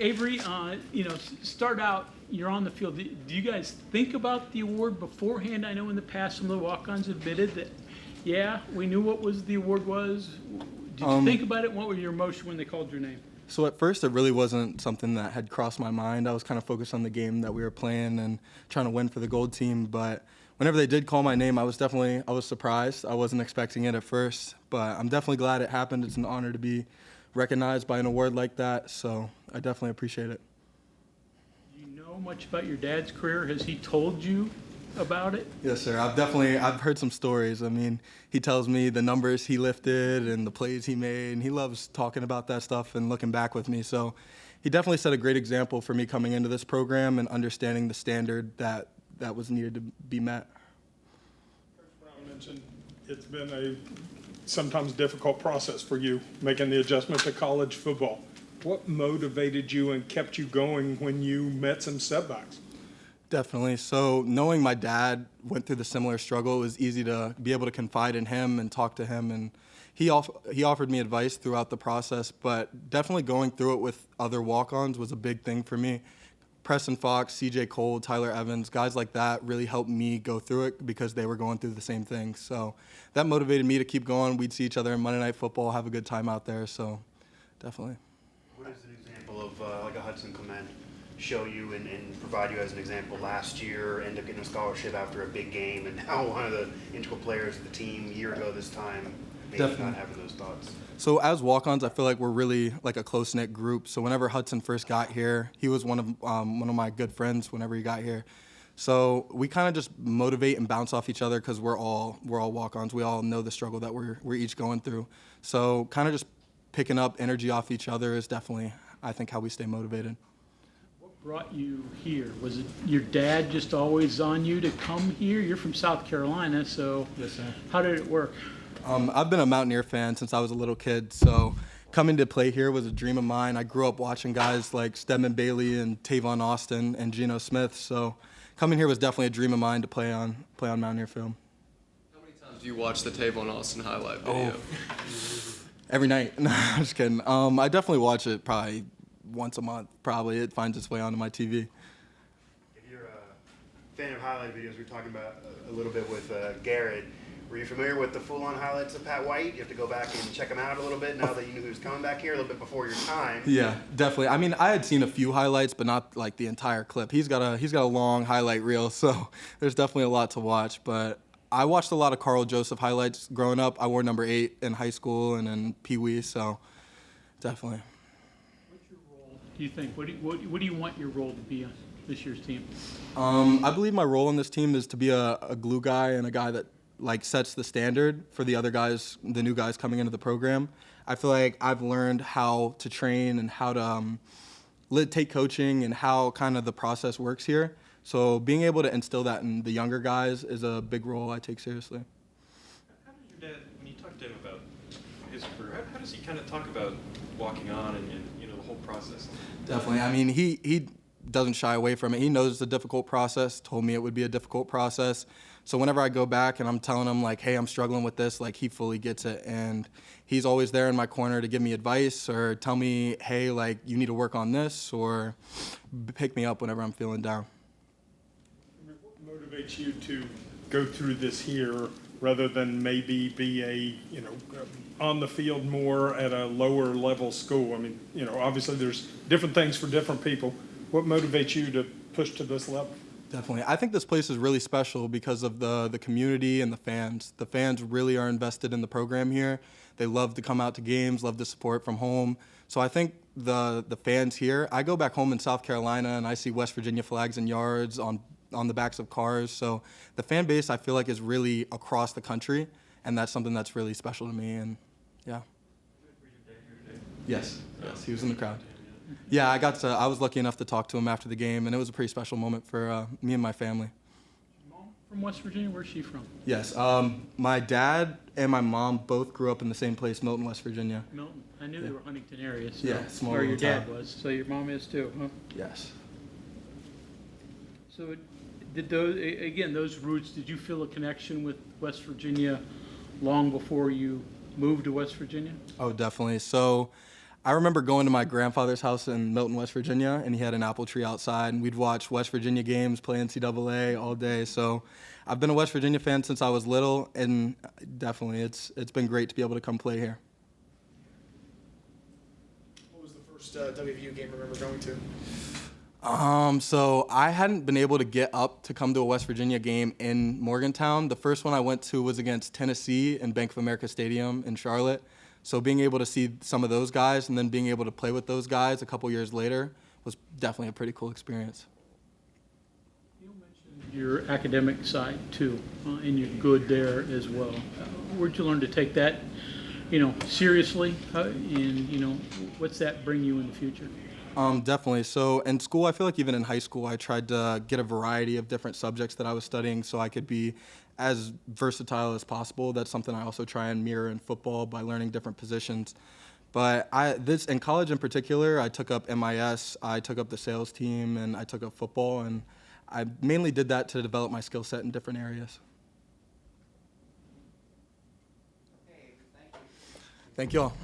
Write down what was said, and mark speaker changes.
Speaker 1: Avery, start out, you're on the field. Do you guys think about the award beforehand? I know in the past some of the walk-ons admitted that, yeah, we knew what the award was. Did you think about it? What was your emotion when they called your name?
Speaker 2: So at first, it really wasn't something that had crossed my mind. I was kind of focused on the game that we were playing and trying to win for the gold team. But whenever they did call my name, I was surprised. I wasn't expecting it at first, but I'm definitely glad it happened. It's an honor to be recognized by an award like that, so I definitely appreciate it.
Speaker 1: Do you know much about your dad's career? Has he told you about it?
Speaker 2: Yes, sir. I've heard some stories. I mean, he tells me the numbers he lifted and the plays he made, and he loves talking about that stuff and looking back with me. So he definitely set a great example for me coming into this program and understanding the standard that was needed to be met.
Speaker 3: Coach Brown mentioned it's been a sometimes difficult process for you making the adjustment to college football. What motivated you and kept you going when you met some setbacks?
Speaker 2: Definitely. So knowing my dad went through the similar struggle, it was easy to be able to confide in him and talk to him. And he offered me advice throughout the process, but definitely going through it with other walk-ons was a big thing for me. Preston Fox, CJ Cole, Tyler Evans, guys like that really helped me go through it because they were going through the same thing. So that motivated me to keep going. We'd see each other in Monday Night Football, have a good time out there. So definitely.
Speaker 4: What is an example of like a Hudson Clement show you and provide you as an example last year, end up getting a scholarship after a big game, and now one of the integral players of the team a year ago this time, maybe
Speaker 2: Definitely.
Speaker 4: not having those thoughts?
Speaker 2: So as walk-ons, I feel like we're really like a close-knit group. So whenever Hudson first got here, he was one of my good friends whenever he got here. So we kind of just motivate and bounce off each other because we're all walk-ons. We all know the struggle that we're each going through. So kind of just picking up energy off each other is definitely, I think, how we stay motivated.
Speaker 1: Brought you here? Was it your dad just always on you to come here? You're from South Carolina, so
Speaker 2: yes, sir.
Speaker 1: How did it work?
Speaker 2: I've been a Mountaineer fan since I was a little kid, so coming to play here was a dream of mine. I grew up watching guys like Stedman Bailey and Tavon Austin and Geno Smith, so coming here was definitely a dream of mine to play on Mountaineer film.
Speaker 5: How many times do you watch the Tavon Austin highlight video?
Speaker 2: Every night. No, I'm just kidding. I definitely watch it probably once a month. Probably it finds its way onto my TV.
Speaker 4: If you're a fan of highlight videos, we were talking about a little bit with Garrett. Were you familiar with the full-on highlights of Pat White? You have to go back and check him out a little bit now that you knew he was coming back here a little bit before your time.
Speaker 2: Yeah, definitely. I mean, I had seen a few highlights, but not like the entire clip. He's got a long highlight reel, so there's definitely a lot to watch. But I watched a lot of Carl Joseph highlights growing up. I wore number 8 in high school and in Pee Wee, so definitely.
Speaker 1: What's your role, do you think? What do you want your role to be on this year's team?
Speaker 2: I believe my role in this team is to be a glue guy and a guy that like sets the standard for the other guys, the new guys coming into the program. I feel like I've learned how to train and how to take coaching and how kind of the process works here. So being able to instill that in the younger guys is a big role I take seriously.
Speaker 6: How does your dad, when you talk to him about his career, how does he kind of talk about walking on and the whole process?
Speaker 2: Definitely. I mean, he doesn't shy away from it. He knows it's a difficult process, told me it would be a difficult process. So whenever I go back and I'm telling him, like, hey, I'm struggling with this, like, he fully gets it. And he's always there in my corner to give me advice or tell me, hey, like, you need to work on this or pick me up whenever I'm feeling down.
Speaker 3: What motivates you to go through this here rather than maybe be on the field more at a lower level school? I mean, obviously there's different things for different people. What motivates you to push to this level?
Speaker 2: Definitely. I think this place is really special because of the community and the fans. The fans really are invested in the program here. They love to come out to games, love the support from home. So I think the fans here, I go back home in South Carolina and I see West Virginia flags and yards on the backs of cars. So the fan base, I feel like, is really across the country, and that's something that's really special to me. And yeah. Yes, he was in the crowd. Yeah, I was lucky enough to talk to him after the game, and it was a pretty special moment for me and my family.
Speaker 1: Mom from West Virginia? Where's she from?
Speaker 2: Yes, my dad and my mom both grew up in the same place, Milton, West Virginia.
Speaker 1: Milton. I knew they were Huntington area. So
Speaker 2: Yeah, small
Speaker 1: where your
Speaker 2: little
Speaker 1: dad
Speaker 2: town.
Speaker 1: was. So your mom is too, huh?
Speaker 2: Yes.
Speaker 1: So did those roots, did you feel a connection with West Virginia long before you moved to West Virginia?
Speaker 2: Oh, definitely. So I remember going to my grandfather's house in Milton, West Virginia, and he had an apple tree outside, and we'd watch West Virginia games, play NCAA all day. So I've been a West Virginia fan since I was little, and definitely it's been great to be able to come play here.
Speaker 7: What was the first WVU game you remember going to?
Speaker 2: So I hadn't been able to get up to come to a West Virginia game in Morgantown. The first one I went to was against Tennessee in Bank of America Stadium in Charlotte. So being able to see some of those guys and then being able to play with those guys a couple years later was definitely a pretty cool experience.
Speaker 1: You mentioned your academic side too, and you're good there as well. Where'd you learn to take that, seriously? And what's that bring you in the future?
Speaker 2: Definitely. So in school, I feel like even in high school, I tried to get a variety of different subjects that I was studying so I could be as versatile as possible. That's something I also try and mirror in football by learning different positions. But in college in particular, I took up MIS, I took up the sales team, and I took up football, and I mainly did that to develop my skill set in different areas. Thank you all.